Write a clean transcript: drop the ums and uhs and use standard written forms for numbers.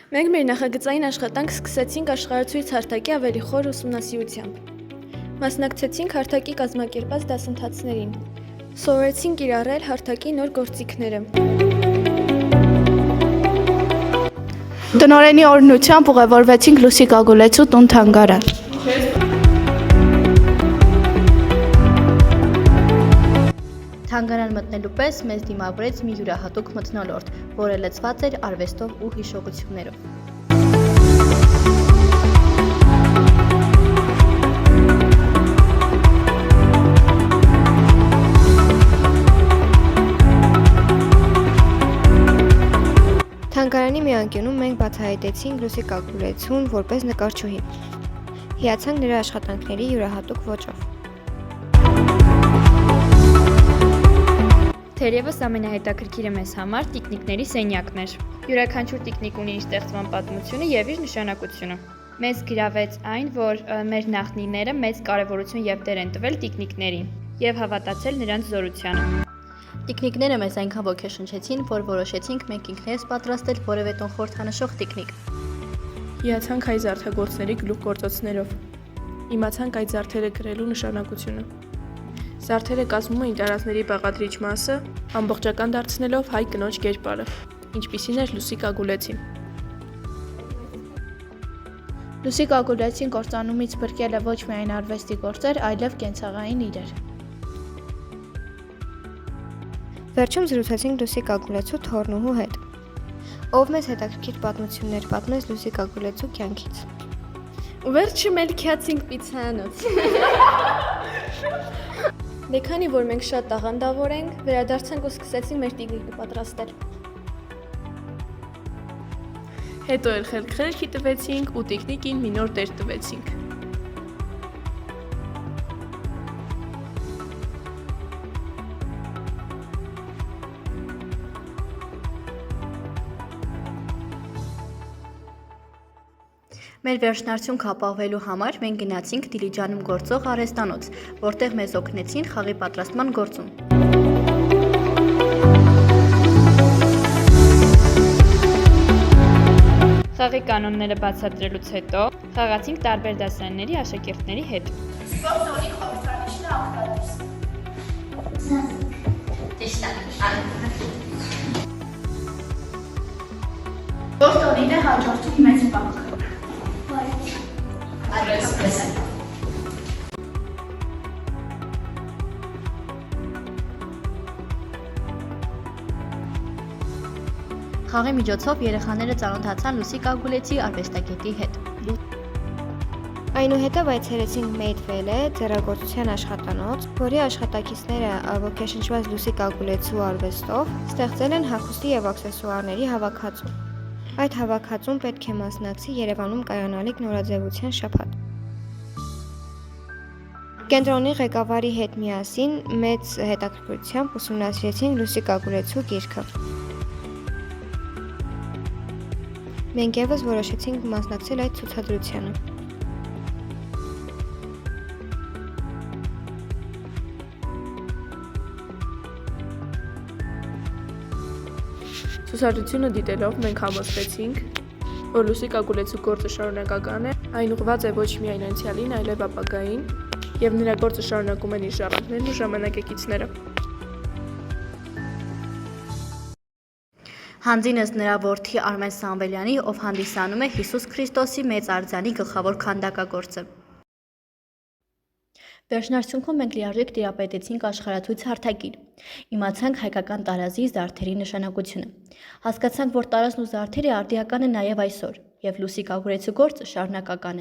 Մենք մեր նախագծային աշխատանք սկսեցինք աշխարհացույց հարթակի ավելի խոր ուսումնասիրությամբ։ Մասնակցեցինք հարթակի կազմակերպած դասընթացներին։ Սովորեցինք կիրառել հարթակի նոր գործիքները։ Տնօրենի օրհնությամբ ուղևորվեցինք Լուսիկ Ագուլեցու տուն-թանգարան։ Թանգարան մտնելու պես մեզ դիմավորեց մի յուրահատուկ մթնոլորտ, որը լցված էր արվեստով ու հիշողություններով։ Թանգարանի մի անկյունում մենք բացահայտեցինք Լուսիկ Ագուլեցուն որպես նկարչուհի։ Հիացանք նրա աշխատանքների յուրահատուկ ոճով։ Թերևս ամենահետաքրքիրը մեզ համար տիկնիկների սենյակն էր։ Յուրաքանչյուր տիկնիկ ունի իր ստեղծման պատմությունը եւ իր նշանակությունը։ Մեզ գրավեց այն, որ մեր նախնիները մեծ կարևորություն եւ դեր են տվել տիկնիկներին եւ հավատացել նրանց զորությանը։ Տիկնիկները մեզ այնքան ոգեշնչեցին, որ որոշեցինք մենք ինքներս պատրաստել որևէ տուն խորհրդանշող տիկնիկ։ Հիացանք այս զարդագործների գլուխգործոցներով։ Իմացանք այդ զարդերը գրելու նշանակությունը։ Զարդերը կազմում էին տարածքների բաղադրիչ մասը, ամբողջական դարձնելով հայ կնոջ կերպարը, ինչպիսին էր Լուսիկ Ագուլեցին։ Լուսիկ Ագուլեցին կործանումից փրկել է ոչ միայն արվեստի գործեր, այլև կենցաղային իրեր։ Վերջում զրուցեցինք Լուսիկ Ագուլեցու թոռնուհու հետ, ով մեզ հետաքրքիր պատմություններ պատմեց Լուսիկ Ագուլեցու կյանքից։ Ու վերջը մելքիացինք պիցցայանոց։ Դե քանի որ մենք շատ տաղանդավոր ենք, վերադարձանք ու սկսեցինք մեր տիկնիկը պատրաստել։ Հետո էլ խելք-խելքի տվեցինք ու տիկնիկին մի նոր տեր տվեցինք։ Մեր վերջնարդյունքը ապահովելու համար մենք գնացինք Դիլիջանում գործող արհեստանոց, որտեղ մեզ օգնեցին խաղի պատրաստման գործում։ Խաղի կանոնները բացատրելուց հետո խաղացինք տարբեր դասարանների աշակերտների հետ։ Սպորտոնի խորհրդանիշն Սպորտոնին է հաջորդում մեծ բանկ։ Խաղի միջոցով երեխաները ծանոթացան Լուսիկ Ագուլեցի արվեստագետի հետ։ Այնուհետև այցելեցինք Մեյդվելե ձեռագործության աշխատանոց, որի աշխատակիցները ոգեշնչված Լուսիկ Ագուլեցու արվեստով ստեղծել են հագուստի և աքսեսուարների հավաքածու։ Այդ հավաքածուն պետք է մասնակցի Երևանում կայանալիք նորաձևության շաբաթ։ Կենտրոնի ղեկավարի հետ միասին մեծ հետաքրքրությամբ ուսումնասիրեցինք Լուսիկ Ագուլեցու գիրքը։ Մենք ևս որոշեցինք մասնակցել այդ ցուցադրությանը։ Ցուցադրությունը դիտելով մենք համոզվեցինք, որ Լուսիկ Ագուլեցու գործը շարունակական է, այն ուղղված է ոչ միայն անցյալին, այլև ապագային, եւ նրա գործը շարունակում են իր ժառանգներն ու ժամանակակիցները։ Հանձինս նրա որդի Արմեն Սամվելյանի, ով հանդիսանում է Հիսուս Քրիստոսի մեծ արձանի գլխավոր քանդակագործը։ Վերջնարդյունքում մենք լիարժեք տիրապետեցինք աշխարհացույց հարթակին։ Իմացանք հայկական տարազի զարդերի նշանակությունը։ Հասկացանք, որ տարազն ու զարդերը արդիական են նաև այսօր, եւ Լուսիկ Ագուլեցու գործը շարունակական է։